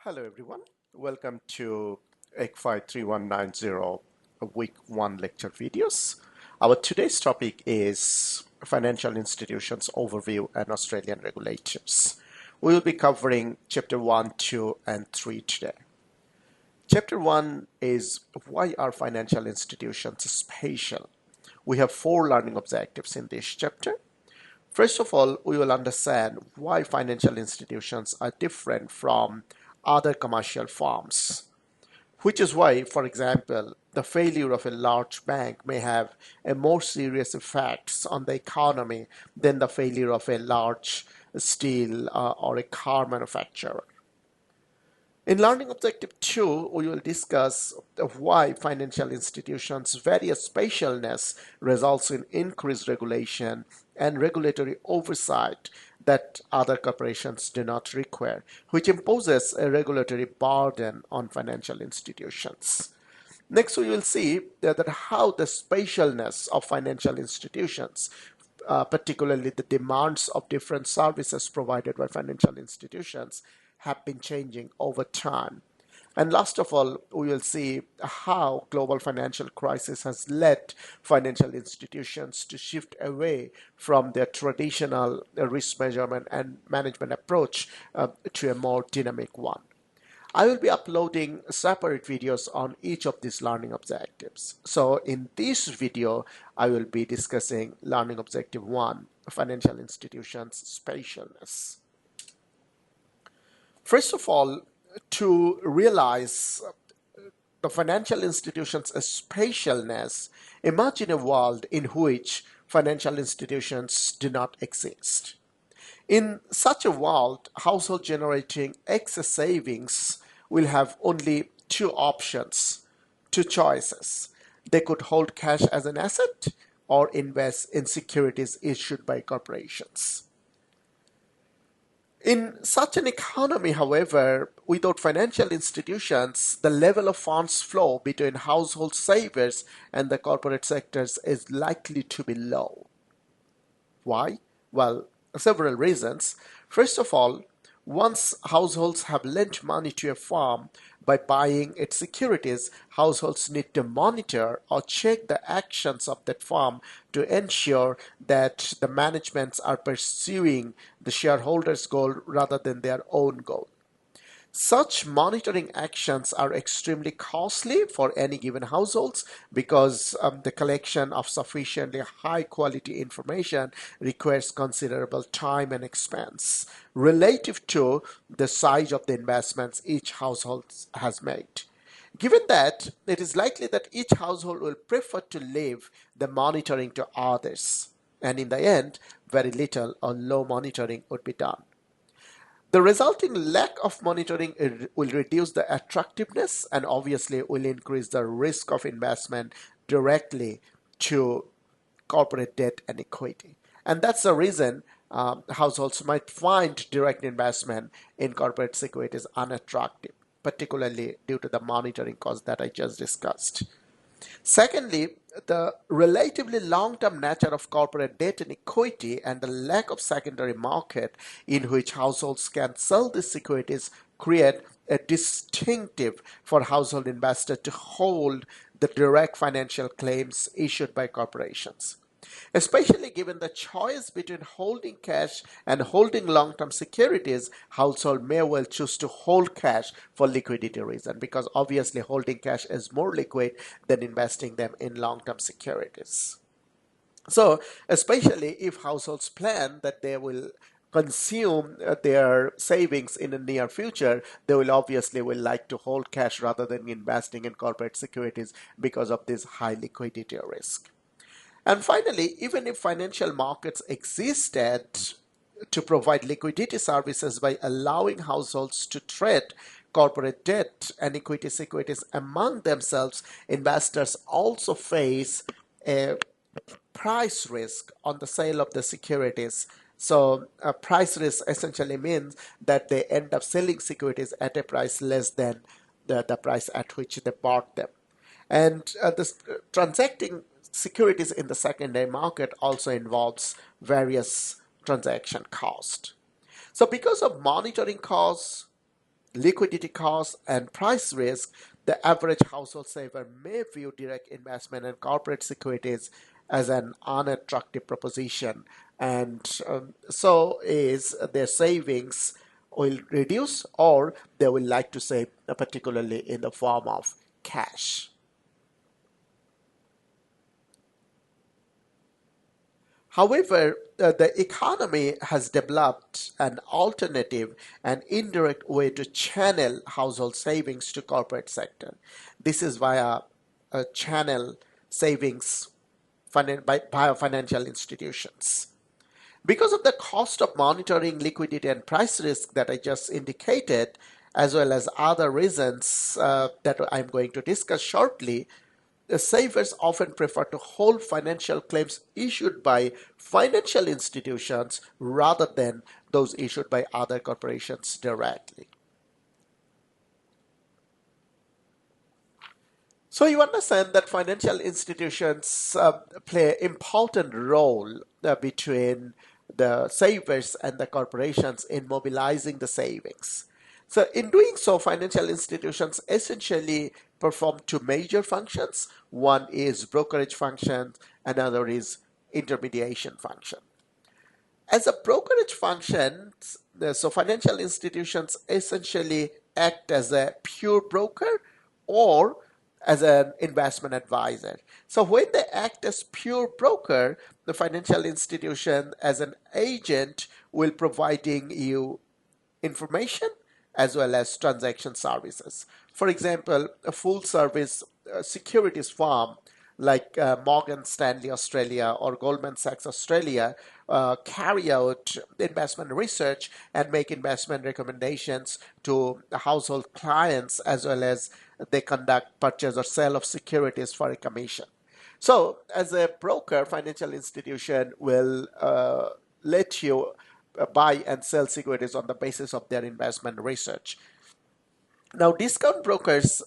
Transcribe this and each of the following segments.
Hello everyone, welcome to ECFI 3190 week 1 lecture videos. Our today's topic is financial institutions overview and Australian regulators. We will be covering chapter 1, 2 and 3 today. Chapter 1 is why are financial institutions special? We have 4 learning objectives in this chapter. First of all, we will understand why financial institutions are different from other commercial firms, which is why, for example, the failure of a large bank may have a more serious effects on the economy than the failure of a large steel or a car manufacturer. In learning objective 2, we will discuss why financial institutions' various specialness results in increased regulation and regulatory oversight that other corporations do not require, which imposes a regulatory burden on financial institutions. Next, we will see that how the specialness of financial institutions, particularly the demands of different services provided by financial institutions, have been changing over time. And last of all, we will see how global financial crisis has led financial institutions to shift away from their traditional risk measurement and management approach to a more dynamic one. I will be uploading separate videos on each of these learning objectives. So in this video, I will be discussing learning objective 1, financial institutions specialness. First of all, to realize the financial institutions' specialness, imagine a world in which financial institutions do not exist. In such a world, household generating excess savings will have only two options, two choices. They could hold cash as an asset or invest in securities issued by corporations. In such an economy, however, without financial institutions, the level of funds flow between household savers and the corporate sectors is likely to be low. Why? Well, several reasons. First of all, once households have lent money to a firm by buying its securities, households need to monitor or check the actions of that firm to ensure that the managements are pursuing the shareholders' goal rather than their own goal. Such monitoring actions are extremely costly for any given households because the collection of sufficiently high quality information requires considerable time and expense relative to the size of the investments each household has made. Given that, it is likely that each household will prefer to leave the monitoring to others, and in the end, very little or low monitoring would be done. The resulting lack of monitoring will reduce the attractiveness and obviously will increase the risk of investment directly to corporate debt and equity. And that's the reason households might find direct investment in corporate securities unattractive, particularly due to the monitoring cost that I just discussed. Secondly, the relatively long-term nature of corporate debt and equity and the lack of secondary market in which households can sell these securities create a distinctive for household investors to hold the direct financial claims issued by corporations. Especially given the choice between holding cash and holding long-term securities, household may well choose to hold cash for liquidity reason because obviously holding cash is more liquid than investing them in long-term securities. So, especially if households plan that they will consume their savings in the near future, they will obviously will like to hold cash rather than investing in corporate securities because of this high liquidity risk. And finally, even if financial markets existed to provide liquidity services by allowing households to trade corporate debt and equity securities among themselves, investors also face a price risk on the sale of the securities. So a price risk essentially means that they end up selling securities at a price less than the price at which they bought them. And transacting securities in the secondary market also involves various transaction costs. So because of monitoring costs, liquidity cost, and price risk, the average household saver may view direct investment in corporate securities as an unattractive proposition, and so is their savings will reduce, or they will like to save, particularly in the form of cash. However, the economy has developed an alternative and indirect way to channel household savings to corporate sector. This is via a channel savings by financial institutions. Because of the cost of monitoring liquidity and price risk that I just indicated, as well as other reasons that I'm going to discuss shortly, the savers often prefer to hold financial claims issued by financial institutions rather than those issued by other corporations directly. So you understand that financial institutions play an important role between the savers and the corporations in mobilizing the savings. So in doing so, financial institutions essentially perform two major functions. One is brokerage function, another is intermediation function. As a brokerage function, so financial institutions essentially act as a pure broker or as an investment advisor. So when they act as pure broker, the financial institution as an agent will providing you information as well as transaction services. For example, a full service securities firm like Morgan Stanley Australia or Goldman Sachs Australia carry out investment research and make investment recommendations to the household clients, as well as they conduct purchase or sale of securities for a commission. So, as a broker, financial institution will let you buy and sell securities on the basis of their investment research. Now, discount brokers,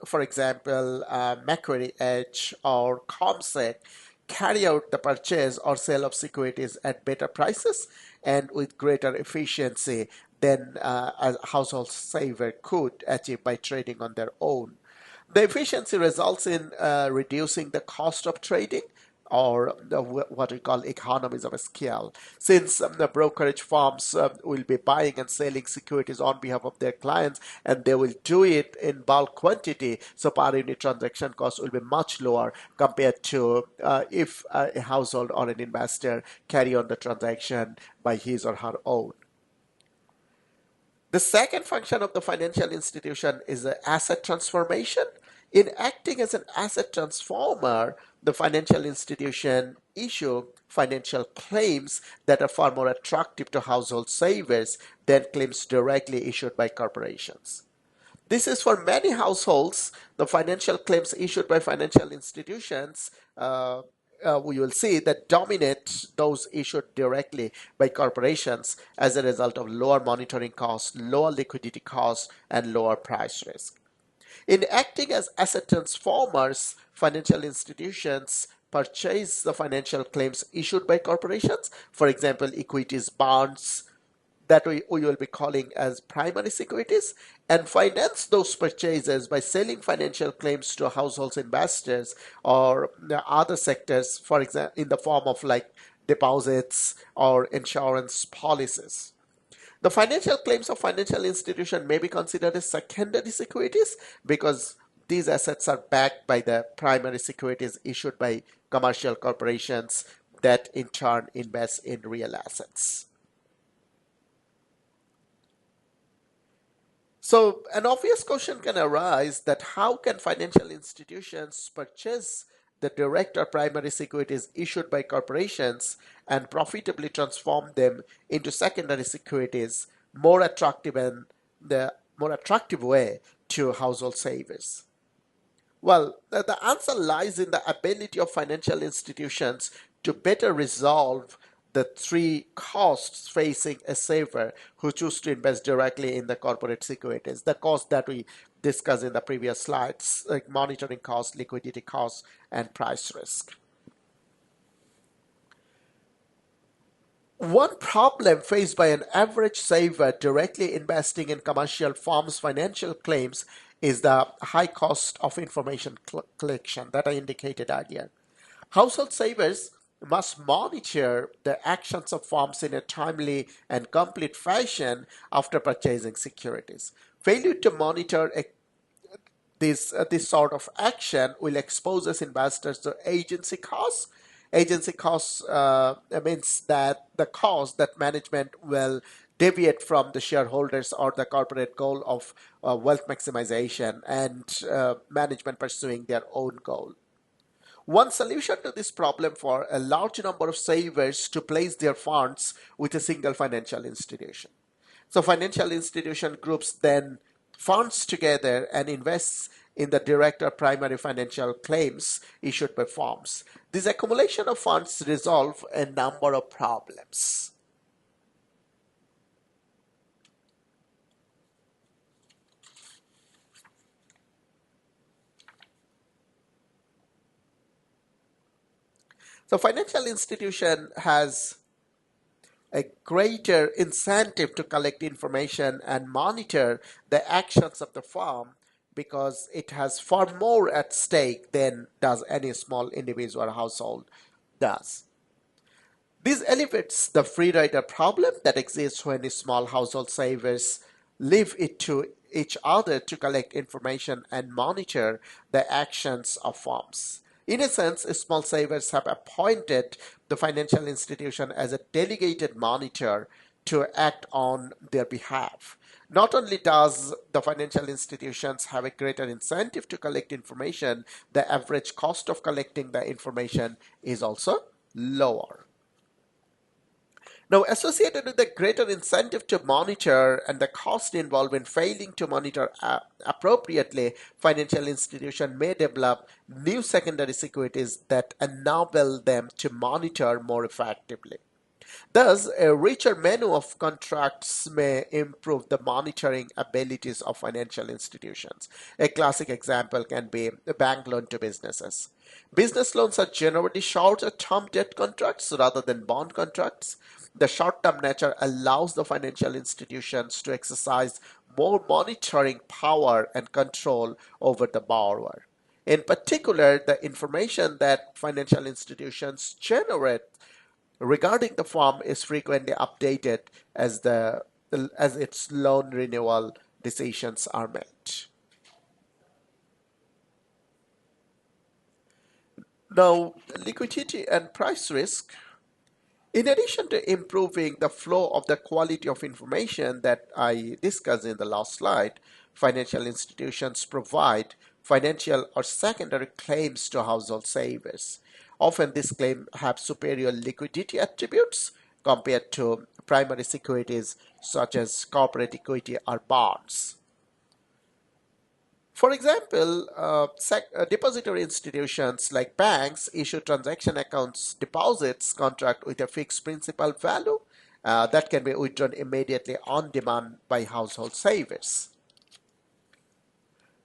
for example, Macquarie Edge or Comsec, carry out the purchase or sale of securities at better prices and with greater efficiency than a household saver could achieve by trading on their own. The efficiency results in reducing the cost of trading, or what we call economies of scale, since the brokerage firms will be buying and selling securities on behalf of their clients, and they will do it in bulk quantity, so per unit transaction cost will be much lower compared to if a household or an investor carry on the transaction by his or her own. The second function of the financial institution is the asset transformation. In acting as an asset transformer, the financial institution issue financial claims that are far more attractive to household savers than claims directly issued by corporations. This is for many households, the financial claims issued by financial institutions, we will see that dominate those issued directly by corporations as a result of lower monitoring costs, lower liquidity costs, and lower price risk. In acting as asset transformers, financial institutions purchase the financial claims issued by corporations, for example, equities, bonds, that we will be calling as primary securities, and finance those purchases by selling financial claims to households, investors, or the other sectors, for example, in the form of like deposits or insurance policies. The financial claims of financial institution may be considered as secondary securities because these assets are backed by the primary securities issued by commercial corporations that in turn invest in real assets. So an obvious question can arise that how can financial institutions purchase the direct or primary securities issued by corporations and profitably transform them into secondary securities more attractive and the more attractive way to household savers? Well, the answer lies in the ability of financial institutions to better resolve the three costs facing a saver who choose to invest directly in the corporate securities. The cost that we discussed in the previous slides, like monitoring cost, liquidity cost, and price risk. One problem faced by an average saver directly investing in commercial firms' financial claims is the high cost of information collection that I indicated earlier. Household savers must monitor the actions of firms in a timely and complete fashion after purchasing securities. Failure to monitor this sort of action will expose us investors to agency costs. Agency costs means that the cost that management will deviate from the shareholders or the corporate goal of wealth maximization and management pursuing their own goal. One solution to this problem for a large number of savers to place their funds with a single financial institution. So financial institution groups then funds together and invests in the direct or primary financial claims issued by firms. This accumulation of funds resolve a number of problems. So financial institution has a greater incentive to collect information and monitor the actions of the firm because it has far more at stake than does any small individual or household does. This elevates the free rider problem that exists when small household savers leave it to each other to collect information and monitor the actions of firms. In a sense, small savers have appointed the financial institution as a delegated monitor to act on their behalf. Not only does the financial institutions have a greater incentive to collect information, the average cost of collecting the information is also lower. Now, associated with the greater incentive to monitor and the cost involved in failing to monitor appropriately, financial institutions may develop new secondary securities that enable them to monitor more effectively. Thus, a richer menu of contracts may improve the monitoring abilities of financial institutions. A classic example can be a bank loan to businesses. Business loans are generally shorter term debt contracts rather than bond contracts. The short term nature allows the financial institutions to exercise more monitoring power and control over the borrower. In particular, the information that financial institutions generate regarding the firm is frequently updated as the as its loan renewal decisions are made. Now, liquidity and price risk. In addition to improving the flow of the quality of information that I discussed in the last slide, financial institutions provide financial or secondary claims to household savers. Often these claims have superior liquidity attributes compared to primary securities such as corporate equity or bonds. For example, depository institutions like banks issue transaction accounts deposits contract with a fixed principal value that can be withdrawn immediately on demand by household savers.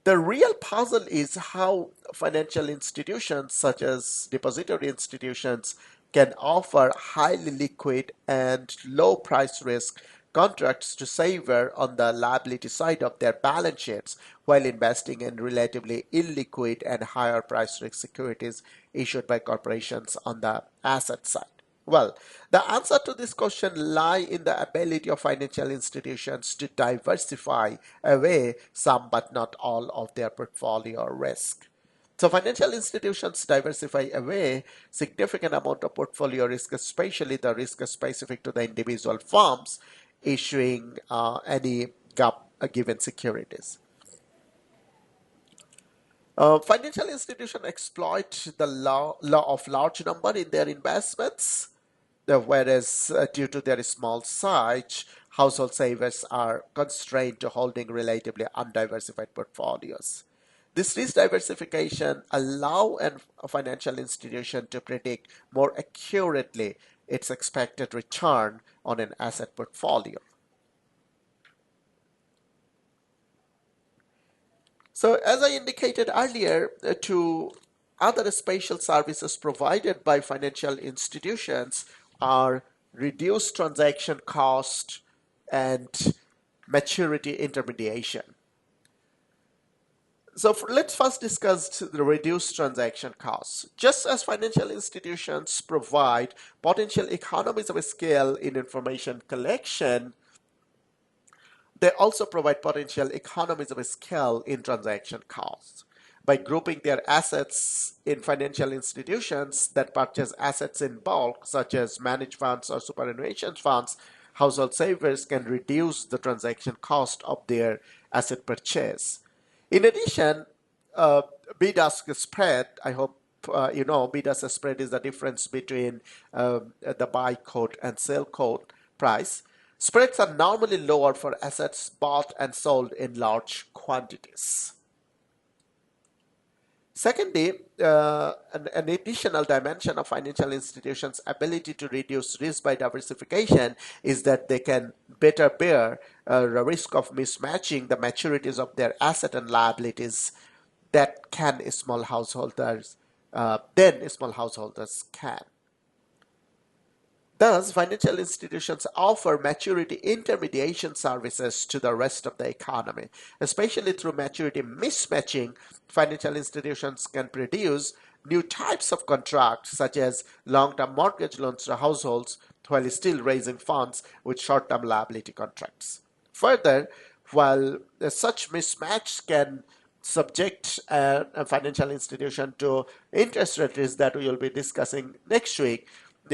The real puzzle is how financial institutions such as depository institutions can offer highly liquid and low price risk contracts to saver on the liability side of their balance sheets while investing in relatively illiquid and higher price risk securities issued by corporations on the asset side. Well, the answer to this question lie in the ability of financial institutions to diversify away some but not all of their portfolio risk. So financial institutions diversify away significant amount of portfolio risk, especially the risk specific to the individual firms issuing any given securities. Financial institutions exploit the law of large number in their investments, whereas due to their small size, household savers are constrained to holding relatively undiversified portfolios. This risk diversification allow a financial institution to predict more accurately its expected return on an asset portfolio. So as I indicated earlier, to other special services provided by financial institutions are reduce transaction cost, and maturity intermediation. So let's first discuss the reduced transaction costs. Just as financial institutions provide potential economies of scale in information collection, they also provide potential economies of scale in transaction costs. By grouping their assets in financial institutions that purchase assets in bulk, such as managed funds or superannuation funds, household savers can reduce the transaction cost of their asset purchase. In addition, uh, bid-ask spread, I hope you know, bid-ask spread is the difference between the buy quote and sell quote price. Spreads are normally lower for assets bought and sold in large quantities. Secondly, an additional dimension of financial institutions' ability to reduce risk by diversification is that they can better bear the risk of mismatching the maturities of their asset and liabilities that can small householders than small householders can. Thus, financial institutions offer maturity intermediation services to the rest of the economy. Especially through maturity mismatching, financial institutions can produce new types of contracts, such as long-term mortgage loans to households, while still raising funds with short-term liability contracts. Further, while such mismatch can subject a financial institution to interest rate risk that we will be discussing next week,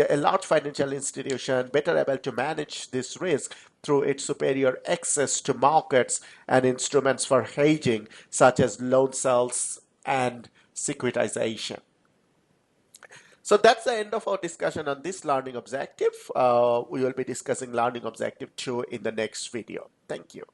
a large financial institution better able to manage this risk through its superior access to markets and instruments for hedging, such as loan sales and securitization. So that's the end of our discussion on this learning objective. We will be discussing learning objective 2 in the next video. Thank you.